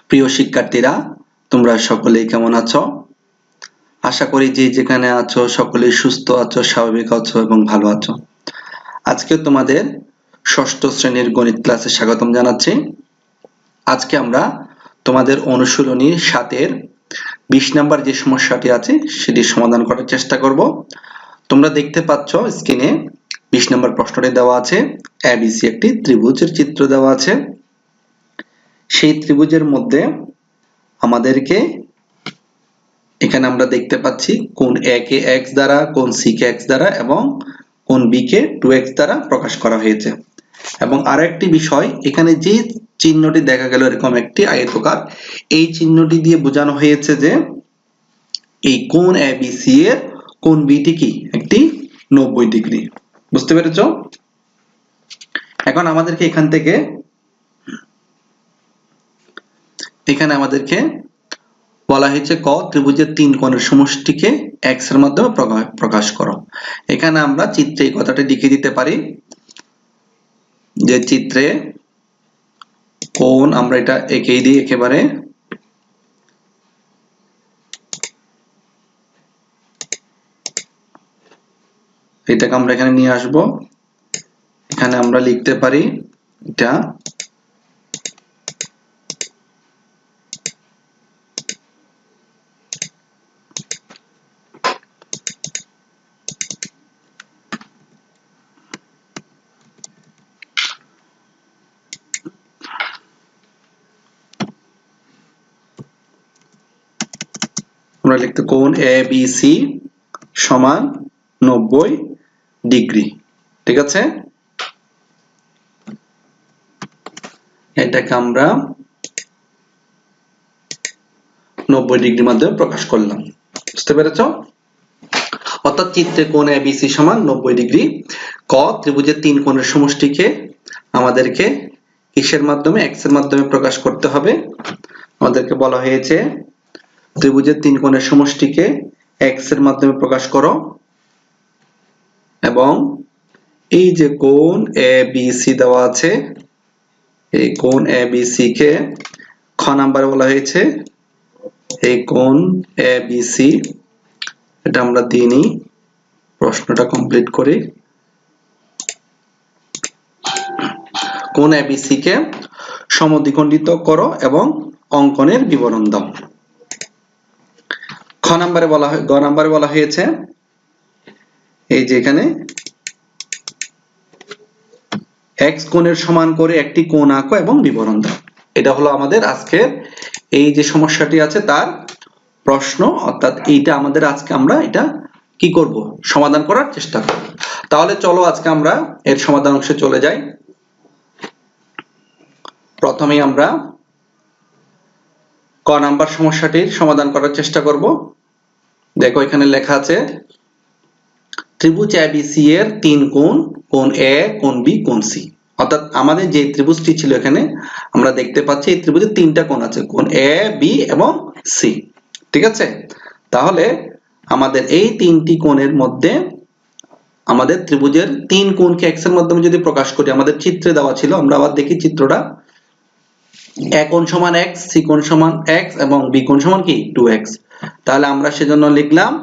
প্রিয় শিক্ষার্থীরা, তোমরা সকলেই কেমন আছো? আশা করি যে যেখানে আছো সকলেই সুস্থ আছো, স্বাভাবিক আছো এবং ভালো আছো। আজকে তোমাদের ষষ্ঠ শ্রেণীর গণিত ক্লাসে স্বাগতম জানাচ্ছি। আজকে আমরা তোমাদের অনুশীলনী 7-এর 20 নাম্বার যে সমস্যাটি আছে সেটি সমাধান করার চেষ্টা করব। তোমরা দেখতে পাচ্ছ স্ক্রিনে 20 নাম্বার প্রশ্নটি দেওয়া আছে। ABC একটি ত্রিভুজের চিত্র দেওয়া আছে। সেই ত্রিভুজের মধ্যে আমাদেরকে এখানে আমরা দেখতে পাচ্ছি কোণ A কে x দ্বারা, কোণ C কে x দ্বারা এবং কোণ B কে 2x দ্বারা প্রকাশ করা হয়েছে। এবং আরেকটি বিষয়, এখানে যে চিহ্নটি দেখা গেল এরকম একটি আয়তকার, এই চিহ্নটি দিয়ে বোঝানো হয়েছে যে এই কোণ ABC এর কোণ B টি কি একটি 90 ডিগ্রি। বুঝতে পেরেছো? এখন আমাদেরকে এখানে আমাদেরকে বলা হয়েছে ক ত্রিভুজের তিন কোণের সমষ্টিকে x এর মাধ্যমে প্রকাশ করো। এখানে আমরা চিত্রে এই কথাটি লিখে দিতে পারি যে চিত্রে কোণ, আমরা এটা এঁকেই দিই একেবারে, এটাকে আমরা এখানে নিয়ে আসব। এখানে আমরা লিখতে পারি এটা আমরা লিখতে কোণ ABC সমান 90 ডিগ্রি। ঠিক আছে, এটাকে আমরা 90 ডিগ্রির মাধ্যমে প্রকাশ করলাম। বুঝতে পেরেছো? অর্থাৎ চিত্রে কোণ ABC সমান 90 ডিগ্রি। ক ত্রিভুজের তিন কোণের সমষ্টিকে আমাদেরকে কিসের মাধ্যমে, x এর মাধ্যমে প্রকাশ করতে হবে। আমাদেরকে বলা হয়েছে ত্রিভুজের তিন কোণের সমষ্টিকে x এর মাধ্যমে প্রকাশ করো এবং এই যে কোণ ABC দেওয়া আছে, এই কোণ ABC কে খ নাম্বারে বলা হয়েছে এই কোণ ABC, এটা আমরা দিয়ে নিই, প্রশ্নটা কমপ্লিট করি। কোণ ABC কে সমদ্বিখণ্ডিত করো এবং অঙ্কনের বিবরণ দাও। খ নাম্বারে বলা হয়, গ নাম্বারে বলা হয়েছে এই যে এখানে x কোণের সমান করে একটি কোণ আঁকো এবং বিবরণ দাও। এটা হলো আমাদের আজকের এই যে সমস্যাটি আছে তার প্রশ্ন, অর্থাৎ এইটা আমাদের আজকে আমরা এটা কি করব, সমাধান করার চেষ্টা করব। তাহলে চলো আজকে আমরা এর সমাধান অংশে চলে যাই। প্রথমেই আমরা ক নাম্বার সমস্যাটির সমাধান করার চেষ্টা করব। দেখো এখানে লেখা আছে ত্রিভুজ ABC এর তিন কোণ, কোণ A, কোণ B, কোণ C। অর্থাৎ আমাদের যে ত্রিভুজটি ছিল এখানে আমরা দেখতে পাচ্ছি এই ত্রিভুজের তিনটা কোণ আছে, কোণ A, B এবং C। ঠিক আছে, তাহলে আমাদের এই তিনটি কোণের মধ্যে আমাদের ত্রিভুজের তিন কোণকে x এর মাধ্যমে যদি প্রকাশ করি, আমাদের চিত্রে দেওয়া ছিল, আমরা আবার দেখি চিত্রটা। A কোণ সমান x, C কোণ সমান x এবং B কোণ সমান কি 2x। তাহলে আমরা সেজন্য লিখলাম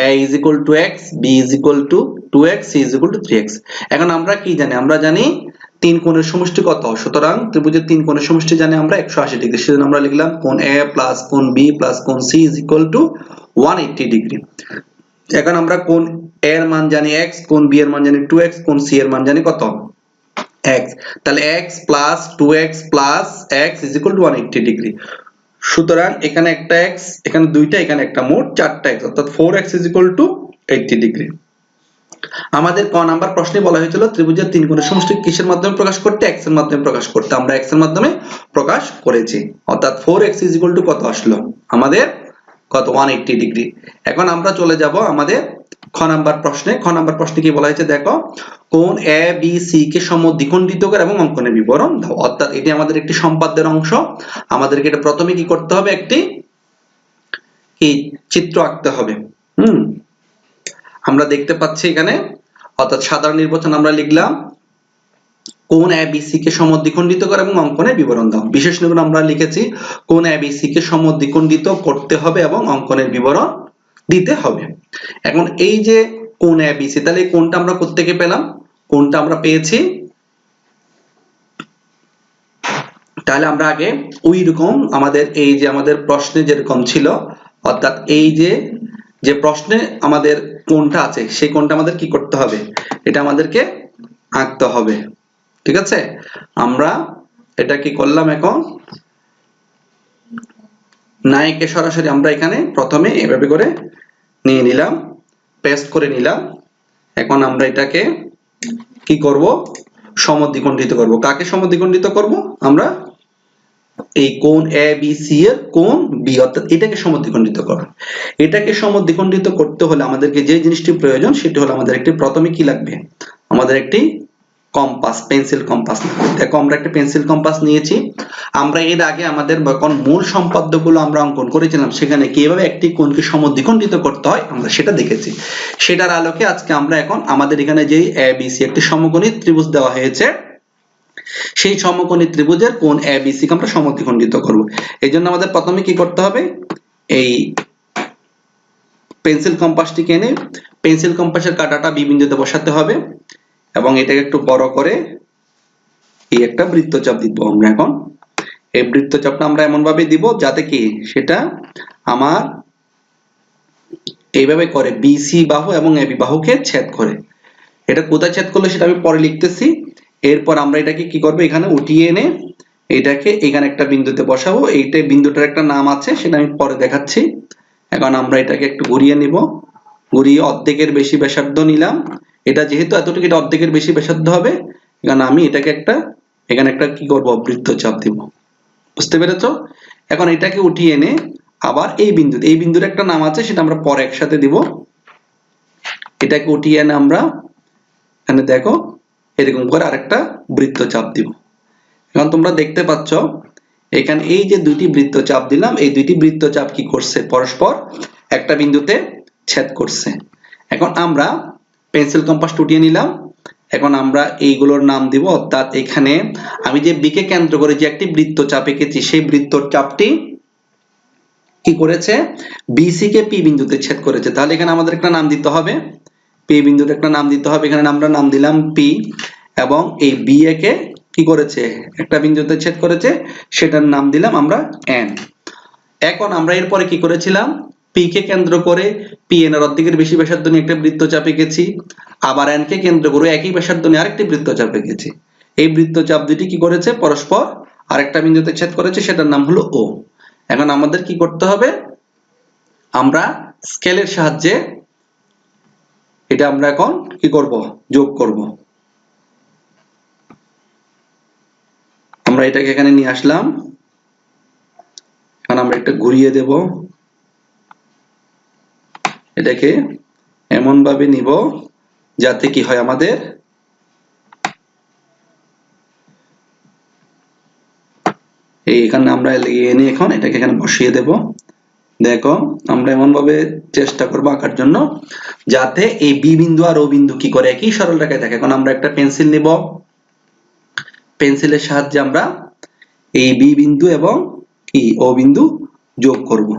A is equal to x, B is equal to 2x, C is equal to 3x। এখন আমরা কি জানি, আমরা জানি তিন কোণের সমষ্টি কত, সুতরাং ত্রিভুজের তিন কোণের সমষ্টি জানি আমরা 180 ডিগ্রি। সেজন্য আমরা লিখলাম কোণ A প্লাস কোণ B প্লাস কোণ C is equal to 180 degree. এখন আমরা কোণ A এর মান জানি x, কোণ B এর মান জানি 2x, কোণ C এর মান জানি কত x। তাহলে x plus 2x plus x is equal to 180 degree. সুতরাং এখানে একটা x, এখানে দুইটা, এখানে একটা, মোট চারটা x, অর্থাৎ 4x is equal to 80 degree. আমাদের ক নাম্বার প্রশ্নে বলা হয়েছিল ত্রিভুজের তিন কোণের সমষ্টি কিসের মাধ্যমে প্রকাশ করতে, x এর মাধ্যমে প্রকাশ করতে। আমরা x এর মাধ্যমে প্রকাশ করেছি, অর্থাৎ 4x is equal to কত আসলো আমাদের, কত 180 ডিগ্রি। এখন আমরা চলে যাব আমাদের খ নাম্বার প্রশ্নে। খ নাম্বার প্রশ্নে কি বলা হয়েছে দেখো, কোণ ABC কে সমদ্বিখণ্ডিত করে এবং অঙ্কনের বিবরণ দাও। অর্থাৎ এটি আমাদের একটি সম্পাদ্যের অংশ, আমাদেরকে এটা প্রথমে কি করতে হবে, একটি কি চিত্র আঁকতে হবে। আমরা দেখতে পাচ্ছি এখানে, অর্থাৎ সাধারণ নির্বাচন আমরা লিখলাম কোণ এবিসি কে সমদ্বিখণ্ডিত করে এবং অঙ্কনের বিবরণ দাও। বিশেষ নিবেদন আমরা লিখেছি কোণ এবিসি কে সমদ্বিখণ্ডিত করতে হবে এবং অঙ্কনের বিবরণ দিতে হবে। এখন এই যে কোণ এবিসি, তাহলে এই কোণটা আমরা কোত্থেকে পেলাম? কোণটা আমরা পেয়েছি, তাহলে আমরা আগে ওই রকম আমাদের এই যে আমাদের প্রশ্নে যেরকম ছিল, অর্থাৎ এই যে প্রশ্নে আমাদের কোণটা আছে সেই কোণটা আমাদের কি করতে হবে? এটা আমাদেরকে আঁকতে হবে। ঠিক আছে, আমরা এটা কি করলাম, এখন না এঁকে সরাসরি আমরা এখানে প্রথমে এভাবে করে নিয়ে নিলাম, পেস্ট করে নিলাম। এখন আমরা এটাকে কি করব? সমদ্বিখণ্ডিত করব। কাকে সমদ্বিখণ্ডিত করব? আমরা এই কোণ এ বি সি এর কোণ বি, অর্থাৎ এটাকে সমদ্বিখণ্ডিত করব। এটাকে সমদ্বিখণ্ডিত করতে হলে আমাদেরকে যে জিনিসটি প্রয়োজন সেটি হলো আমাদের একটি প্রথমে কি লাগবে? আমাদের একটি কম্পাস, পেন্সিল কম্পাস। দেখো আমরা একটা পেন্সিল কম্পাস নিয়েছি। আমরা এর আগে আমাদের কোন মূল সম্পাদ্যগুলো আমরা অঙ্কন করেছিলাম সেখানে কিভাবে একটি কোণকে সমদ্বিখণ্ডিত করতে হয় আমরা সেটা দেখেছি। সেটার আলোকে আজকে আমরা এখন আমাদের এখানে যে এ বি সি একটি সমকোণী ত্রিভুজ দেওয়া হয়েছে, সেই সমকোণী ত্রিভুজের কোণ এ বি সি কে আমরা সমদ্বিখণ্ডিত করব। এই জন্য আমাদের প্রথমে কি করতে হবে? এই পেন্সিল কম্পাসটিকে এনে পেন্সিল কম্পাসের কাঁটাটা বি বিন্দুতে বসাতে হবে এবং এটাকে একটু বড় করে এই একটা বৃত্তচাপ দিব। আমরা এখন এই বৃত্তচাপটা আমরা এমন ভাবে দিব যাতে কি সেটা আমার এইভাবে করে বিসি বাহু এবং এবি বাহুকে ছেদ করে। এটা কোথায় ছেদ করলো সেটা আমি পরে লিখতেছি। এরপর আমরা এটাকে কি করব? এখানে উঠিয়ে এনে এটাকে এখানে একটা বিন্দুতে বসাবো। এইটা বিন্দুটার একটা নাম আছে, সেটা আমি পরে দেখাচ্ছি। এখন আমরা এটাকে একটু ঘুরিয়ে নিব, ঘুরিয়ে অর্ধেকের বেশি ব্যাসার্ধ নিলাম। এটা যেহেতু এতটুকু, এটা অর্ধেকের বেশি ব্যাসার্ধ হবে। এখানে আমি এটাকে এখানে একটা কি করব? বৃত্তচাপ দিব। বুঝতে পেরেছো? এখন এটাকে উঠিয়ে এনে আবার এই বিন্দুর একটা নাম আছে, সেটা আমরা পরে একসাথে দিব। এটাকে উঠিয়ে এনে আমরা এখানে দেখো এরকম করে আরেকটা বৃত্তচাপ দিব। এখন তোমরা দেখতে পাচ্ছ এখানে এই যে দুইটি বৃত্তচাপ দিলাম, এই দুইটি বৃত্তচাপ কি করছে? পরস্পর একটা বিন্দুতে ছেদ করছে। এখন আমরা পেন্সিল কম্পাস উঠিয়ে নিলাম। এখন আমরা এইগুলোর নাম দিব, অর্থাৎ এখানে আমি যে বি কে কেন্দ্র করে যে একটি বৃত্তচাপ এঁকেছি সেই বৃত্তচাপটি কি করেছে? বিসি কে পি বিন্দুতে ছেদ করেছে। তাহলে এখানে আমাদের একটা নাম দিতে হবে, পি বিন্দুতে একটা নাম দিতে হবে। এখানে আমরা নাম দিলাম পি, এবং এই বি এ কে কি করেছে? একটা বিন্দুতে ছেদ করেছে, সেটার নাম দিলাম আমরা এন। এখন আমরা এরপরে কি করেছিলাম? পি কে কেন্দ্র করে পি এন এর অর্ধেকের বেশি ব্যাসার্ধ নিয়ে একটা বৃত্তচাপ এঁকেছি, আবার এন কে কেন্দ্র করে একই ব্যাসার্ধ নিয়ে আরেকটি বৃত্তচাপ এঁকেছি। এই বৃত্তচাপ দুটি কি করেছে? পরস্পর আরেকটা বিন্দুতে ছেদ করেছে, সেটার নাম হলো ও। এখন আমাদের কি করতে হবে? আমরা স্কেলের সাহায্যে এটা আমরা এখন কি করব? যোগ করব। আমরা এটাকে এখানে নিয়ে আসলাম। এখন আমরা একটা ঘুরিয়ে দেব, এটাকে এমন ভাবে নিব যাতে কি হয় আমাদের এখানে আমরা এনে এখন এটাকে এখানে বসিয়ে দেব। দেখো আমরা এমন ভাবে চেষ্টা করব আঁকার জন্য যাতে এই বি বিন্দু আর ও বিন্দু কি করে? একই সরল রেখায় থাকে। এখন আমরা একটা পেন্সিল নিব, পেন্সিলের সাহায্যে আমরা এই বি বিন্দু এবং কি ও বিন্দু যোগ করব।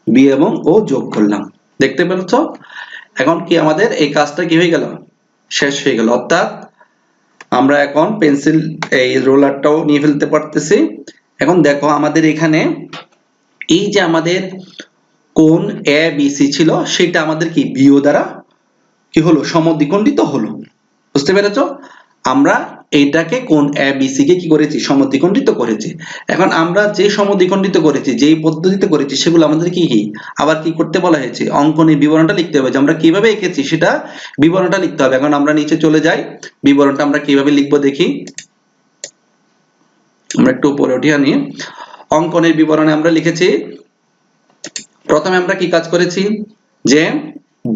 বি এবং ও যোগ করলাম, দেখতে পাচ্ছ? এখন কি আমাদের এই কাজটা কি হয়ে গেল? শেষ হয়ে গেল। অর্থাৎ আমরা এখন পেন্সিল এই রোলারটাও নিয়ে ফেলতে পারতেছি। এখন দেখো আমাদের এখানে এই যে আমাদের কোণ এ বি সি ছিল, সেটা আমাদের কি বিও দ্বারা কি হলো? সমদ্বিখণ্ডিত হলো। বুঝতে পেরেছো? আমরা এইটাকে কোণ এ বি সি কে কি করেছি? সমদ্বিখণ্ডিত করেছি। এখন আমরা যে সমদ্বিখণ্ডিত করেছি, যেই পদ্ধতিতে করেছি, সেগুলো আমাদের কি আবার কি করতে বলা হয়েছে? অঙ্কনের বিবরণটা লিখতে হবে, যে আমরা কিভাবে এঁকেছি সেটা বিবরণটা লিখতে হবে। এখন আমরা নিচে চলে যাই, বিবরণটা আমরা কিভাবে লিখবো দেখি। আমরা একটু উপরে উঠিয়ে নিই। অঙ্কনের বিবরণে আমরা লিখেছি, প্রথমে আমরা কি কাজ করেছি? যে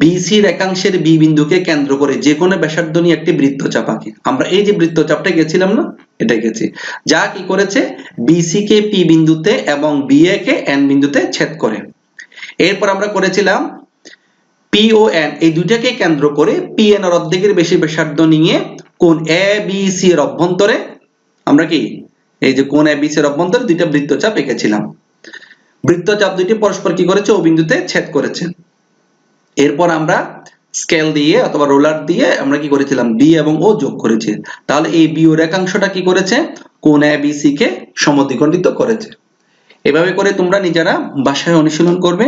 বিসি রেখাংশের বি বিন্দুকে কেন্দ্র করে যে কোনো ব্যাসার্ধ নিয়ে একটি বৃত্তচাপ আঁকি। আমরা এই যে বৃত্তচাপটা গেছিলাম না, এটা গেছি, যা কি করেছে? বিসি কে পি বিন্দুতে এবং বিএ কে এন বিন্দুতে ছেদ করে। এরপর আমরা করেছিলাম পি ও এন এই দুইটাকে কেন্দ্র করে পি এন এর অর্ধেকের বেশি ব্যাসার্ধ নিয়ে কোণ এ বি সি এর অভ্যন্তরে আমরা কি এই যে কোণ এ বি সি এর অভ্যন্তরে দুইটা বৃত্তচাপ এঁকেছিলাম। বৃত্তচাপ দুইটি পরস্পর কি করেছে, ও বিন্দুতে ছেদ করেছে। এরপর আমরা স্কেল দিয়ে অথবা রোলার দিয়ে আমরা কি করেছিলাম, বি এবং ও যোগ করেছি। তাহলে এই বি ও রেখাংশটা কি করেছে, কোণ এ বি সি কে সমদ্বিখণ্ডিত করেছে। এভাবে করে তোমরা নিজেরা বাসায় অনুশীলন করবে।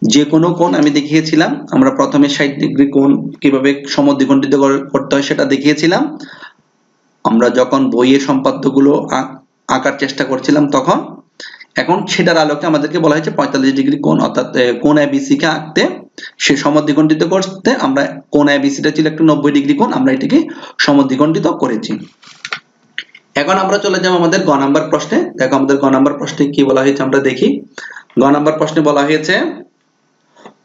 যে কোনো কোণ আমি দেখিয়েছিলাম, আমরা প্রথমে 60 ডিগ্রি কোণ কিভাবে সমদ্বিখণ্ডিত করতে হয় সেটা দেখিয়েছিলাম। আমরা যখন বইয়ের সম্পাদ্যগুলো আঁকার চেষ্টা করছিলাম তখন, এখন সেটার আলোকে আমাদেরকে বলা হয়েছে 45 ডিগ্রি কোণ অর্থাৎ কোণ এবিসি কে আঁকতে, সে সমদ্বিখণ্ডিত করতে আমরা কোণ এবিসি টা ছিল একটা 90 ডিগ্রি কোণ, আমরা এটাকে সমদ্বিখণ্ডিত করেছি। এখন আমরা চলে যাব আমাদের গ নাম্বার প্রশ্নে। দেখো আমাদের গ নাম্বার প্রশ্নে কি বলা হয়েছে আমরা দেখি। গ নাম্বার প্রশ্নে বলা হয়েছে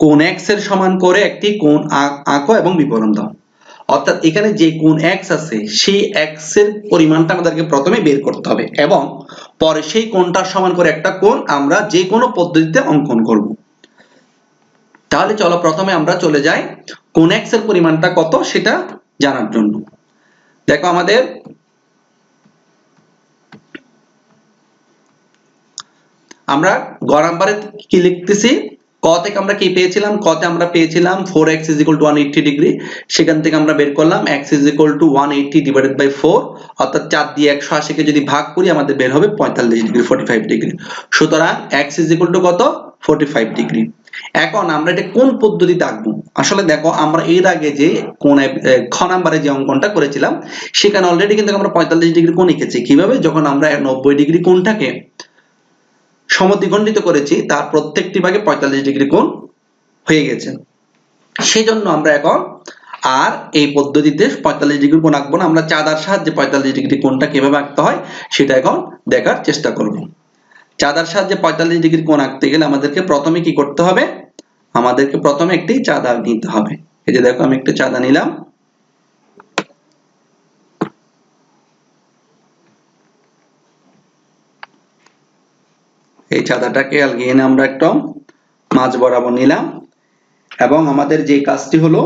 কোণ x এর সমান করে একটি কোণ আঁকো এবং বিবরণ দাও। অর্থাৎ এখানে যে কোণ x আছে সেই x এর পরিমাণটা আমাদেরকে প্রথমে বের করতে হবে এবং পরে সেই কোণটার সমান করে একটা কোণ আমরা যে কোনো পদ্ধতিতে অঙ্কন করব। তাহলে চলো প্রথমে আমরা চলে যাই কোণ x এর পরিমাণটা কত সেটা জানার জন্য। দেখো আমাদের আমরা গ নাম্বারে কি লিখতেছি, ক থেকে আমরা কি পেয়েছিলাম, ক তে আমরা পেয়েছিলাম 4x = 180 ডিগ্রি। সেখান থেকে আমরা বের করলাম x = 180 / 4, অর্থাৎ 4 দিয়ে 180 কে যদি ভাগ করি আমাদের বের হবে 45 ডিগ্রি, 45 ডিগ্রি। সুতরাং x = কত, 45 ডিগ্রি। এখন আমরা এটা কোন পদ্ধতিতে আঁকবো? আসলে দেখো আমরা এর আগে যে কোণ খ নাম্বারে যে অঙ্কনটা করেছিলাম সেখানে অলরেডি কিন্তু আমরা 45 ডিগ্রি কোণ এঁকেছি। কিভাবে, যখন আমরা 90 ডিগ্রি কোণটাকে সমদ্বিখণ্ডিত করেছি তার প্রত্যেকটি ভাগে 45 ডিগ্রি কোণ হয়ে গেছে। সেজন্য আমরা এখন আর এই পদ্ধতিতে 45 ডিগ্রি কোণ আঁকবো না, আমরা চাঁদার সাহায্যে 45 ডিগ্রি কোণটা কিভাবে আঁকতে হয় সেটা এখন দেখার চেষ্টা করব। চাঁদার সাহায্যে 45 ডিগ্রি কোণ আঁকতে গেলে আমাদেরকে প্রথমে কি করতে হবে, আমাদেরকে প্রথমে একটি চাঁদা নিতে হবে। এই যে দেখো আমি একটা চাঁদা নিলাম। এই চাঁদাটাকে আলগিয়ে এনে আমরা একটা মাঝ বরাবর নিলাম এবং আমাদের যে কাজটি হলো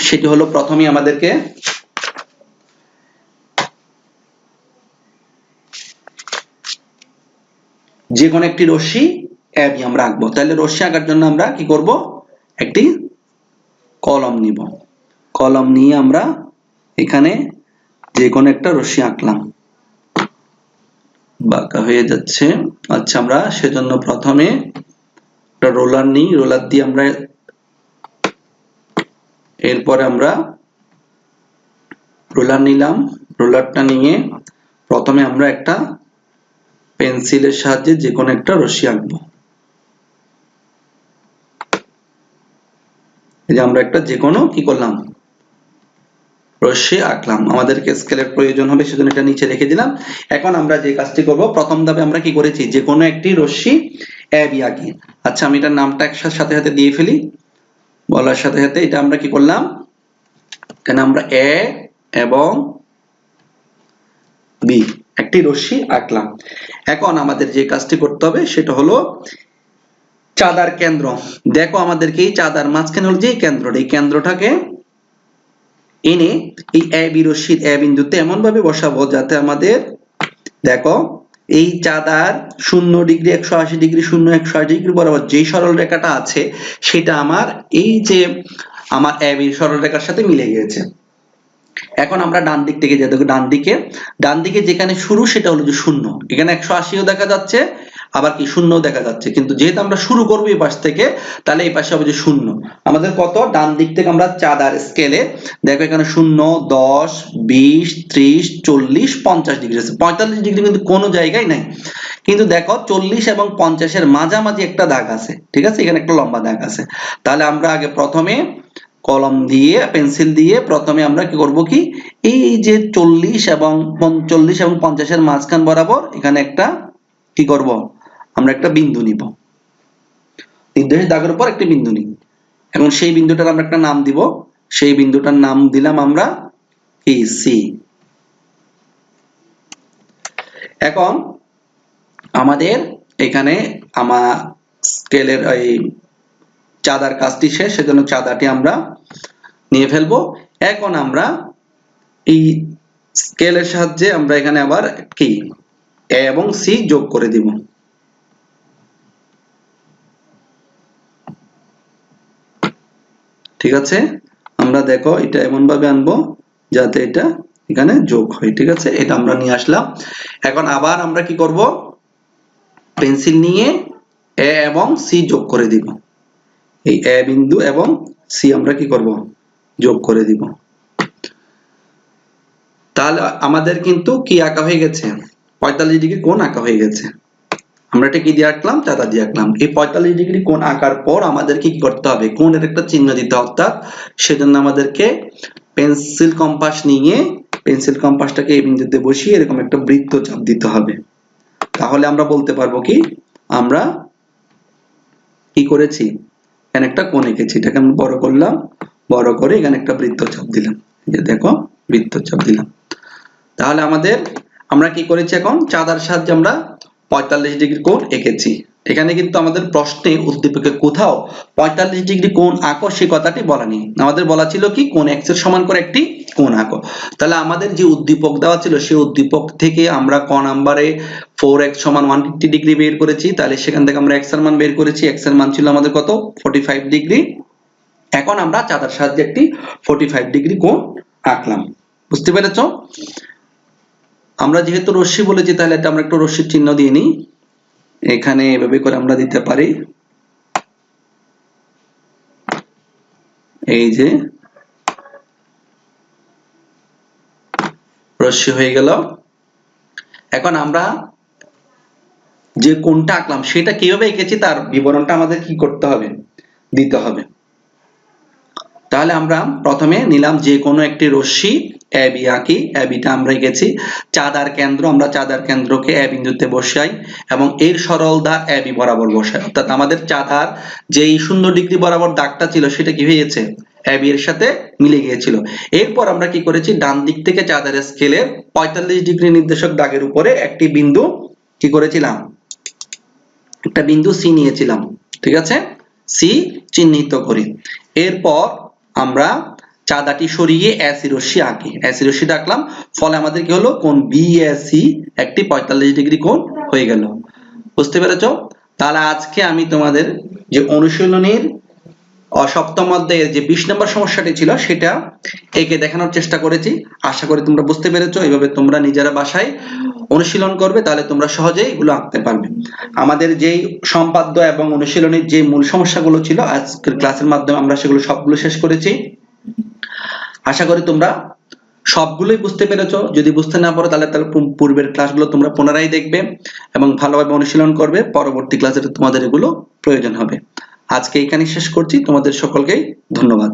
সেটি হলো প্রথমে আমাদেরকে যে কোনো একটি রশ্মি এবি আমরা আঁকবো। তাহলে রশ্মি আঁকার জন্য আমরা কি করব, একটি কলম নিব। কলম নিয়ে আমরা এখানে যে কোনো একটা রশ্মি আঁকলাম। বাঁকা হয়ে যাচ্ছে, আচ্ছা আমরা সেজন্য প্রথমে একটা রোলার নিই, রোলার দিয়ে আমরা এরপরে আমরা রোলার নিলাম, রোলারটা নিয়ে প্রথমে আমরা একটা পেন্সিলের সাহায্যে যে কোনো একটা রশ্মি আঁকবো। এই যে আমরা একটা যে কোনো কি করলাম, রশ্মি আঁকলাম। আমাদেরকে স্কেলের প্রয়োজন হবে সেজন্য এটা নিচে রেখে দিলাম। এখন আমরা যে কাজটি করব, প্রথম ধাপে আমরা কি করেছি, যে কোনো একটি রশ্মি এবি আঁকি। আচ্ছা আমি এটার নামটা একসাথে সাথে সাথে দিয়ে ফেলি, বলার সাথে সাথে এটা আমরা কি করলাম, এখানে আমরা এ এবং বি একটি রশ্মি আঁকলাম। এখন আমাদের যে কাজটি করতে হবে সেটা হলো চাঁদার কেন্দ্র। দেখো আমাদেরকে এই চাঁদার মাঝখানে হলো যে কেন্দ্রটা, এই কেন্দ্রটাকে এনে এই এ বি রশ্মির এ বিন্দুতে এমন ভাবে বসাবো যাতে আমাদের দেখো এই চাঁদার 0 ডিগ্রি 180 ডিগ্রি 0 180 ডিগ্রি বরাবর যেই সরল রেখাটা আছে সেটা আমার এই যে আমার এ বি সরল রেখার সাথে মিলে গিয়েছে। এখন আমরা ডান দিক থেকে যে দেখো ডান দিকে যেখানে শুরু সেটা হলো যে 0, এখানে 180ও দেখা যাচ্ছে আবার কি 0ও দেখা যাচ্ছে, কিন্তু যেহেতু আমরা শুরু করব এই পাশ থেকে তাহলে এই পাশে হবে যে 0। আমাদের কত, ডান দিক থেকে আমরা চাঁদার স্কেলে দেখো এখানে 0 10 20 30 40 50 ডিগ্রি আছে, 45 ডিগ্রি কিন্তু কোনো জায়গায় নাই। কিন্তু দেখো 40 এবং 50 এর মাঝামাঝি একটা দাগ আছে, ঠিক আছে, এখানে একটা লম্বা দাগ আছে। তাহলে আমরা আগে প্রথমে কলম দিয়ে পেন্সিল দিয়ে প্রথমে আমরা কি করব, কি এই যে 40 এবং 50 এর মাঝখান বরাবর এখানে একটা কি করব, আমরা একটা বিন্দু নিব, নির্দেশিত দাগের উপর একটা বিন্দু নিই। এখন সেই বিন্দুটার আমরা একটা নাম দিব, সেই বিন্দুটার নাম দিলাম আমরা কি সি। এখন আমাদের এখানে আমার স্কেলের এই চাঁদার কাজটি শেষ, সেজন্য চাঁদাটি আমরা নিয়ে ফেলবো। এখন আমরা এই স্কেলের সাহায্যে আমরা এখানে আবার কি এ এবং সি যোগ করে দিব। ঠিক আছে, আমরা দেখো এটা এমন ভাবে আনবো যাতে এটা এখানে যোগ হয়। ঠিক আছে, এটা আমরা নিয়ে আসলাম। এখন আবার আমরা কি করব, পেন্সিল নিয়ে এ এবং সি যোগ করে দিব। এই এ বিন্দু এবং সি আমরা কি করব, যোগ করে দিব। তাহলে আমাদের কিন্তু কি আঁকা হয়ে গেছে, 45 ডিগ্রি কোণ আঁকা হয়ে গেছে। আমরা এটা কি দিয়ে আঁকলাম, চাঁদা দিয়ে আঁকলাম। এই 45 ডিগ্রি কোণ আঁকার পর আমাদেরকে কি করতে হবে, কোণের একটা চিহ্ন দিতে হবে। অর্থাৎ সেজন্য আমাদেরকে পেন্সিল কম্পাস নিয়ে পেন্সিল কম্পাসটাকে এই বিন্দুতে বসিয়ে এরকম একটা বৃত্তচাপ দিতে হবে। তাহলে আমরা বলতে পারবো কি আমরা কি করেছি, এখানে একটা কোণ এঁকেছি। এটাকে আমি বড় করলাম, বড় করে এখানে একটা বৃত্তচাপ দিলাম। এই যে দেখো বৃত্তচাপ দিলাম। তাহলে আমরা কি করেছি, এখন চাঁদার সাহায্যে আমরা 45 ডিগ্রি কোণ এঁকেছি। এখানে কিন্তু আমাদের প্রশ্নে উদ্দীপকে কোথাও 45 ডিগ্রি কোণ আঁকো সেই কথাটি বলা নেই। আমাদের বলা ছিল কি কোণ x এর সমান করে একটি কোণ আঁকো। তাহলে আমাদের যে উদ্দীপক দেওয়া ছিল সেই উদ্দীপক থেকে আমরা ক নম্বরে 4x সমান 150 ডিগ্রি বের করেছি। তাহলে সেখান থেকে আমরা x এর মান বের করেছি। x এর মান ছিল আমাদের কত, 45 ডিগ্রি। এখন আমরা চাঁদার সাহায্যে একটি 45 ডিগ্রি কোণ আঁকলাম। বুঝতে পেরেছো? আমরা যেহেতু রশ্মি বলেছি তাহলে এটা আমরা একটু রশ্মির চিহ্ন দিয়ে নিই। এখানে এভাবে করে আমরা দিতে পারি। এই যে রশ্মি হয়ে গেল। এখন আমরা যে কোণটা আঁকলাম সেটা কিভাবে এঁকেছি তার বিবরণটা আমাদের কি করতে হবে, দিতে হবে। তাহলে আমরা প্রথমে নিলাম যে কোনো একটি রশ্মি AB আঁকি। ABটা আমরা এঁকেছি। চাঁদার কেন্দ্র, আমরা চাঁদার কেন্দ্রকে A বিন্দুতে বসাই এবং এর সরল ধার AB বরাবর বসাই। অর্থাৎ আমাদের চাঁদার যেই 0 ডিগ্রি বরাবর দাগটা ছিল সেটা কি হয়ে গেছে, AB এর সাথে মিলে গিয়েছিল। এরপর আমরা কি করেছি, ডান দিক থেকে চাঁদার স্কেলের 45 ডিগ্রি নির্দেশক দাগের উপরে একটি বিন্দু কি করেছিলাম, একটা বিন্দু C নিয়েছিলাম। ঠিক আছে, C চিহ্নিত করি। এরপর আমরা চাঁদাটি সরিয়ে AC রশ্মি আঁকি। AC রশ্মি আঁকলাম, ফলে আমাদের কি হলো, কোণ BAC একটি 45 ডিগ্রি কোণ হয়ে গেল। বুঝতে পেরেছো? তাহলে আজকে আমি তোমাদের যে অনুশীলনীর সপ্তম অধ্যায়ের যে 20 নম্বর সমস্যাটি ছিল সেটা এঁকে দেখানোর চেষ্টা করেছি। আশা করি তোমরা বুঝতে পেরেছো। এইভাবে তোমরা নিজেরা বাসায় অনুশীলন করবে, তাহলে তোমরা সহজেই এগুলো আঁকতে পারবে। আমাদের যেই সম্পাদ্য এবং অনুশীলনীর যে মূল সমস্যাগুলো ছিল আজকের ক্লাসের মাধ্যমে আমরা সেগুলো সবগুলো শেষ করেছি। আশা করি তোমরা সবগুলোই বুঝতে পেরেছো। যদি বুঝতে না পারো তাহলে পূর্বের ক্লাসগুলো তোমরা পুনরায় দেখবে এবং ভালোভাবে অনুশীলন করবে। পরবর্তী ক্লাসে তোমাদের এগুলো প্রয়োজন হবে। আজকে এখানেই শেষ করছি। তোমাদের সকলকে ধন্যবাদ।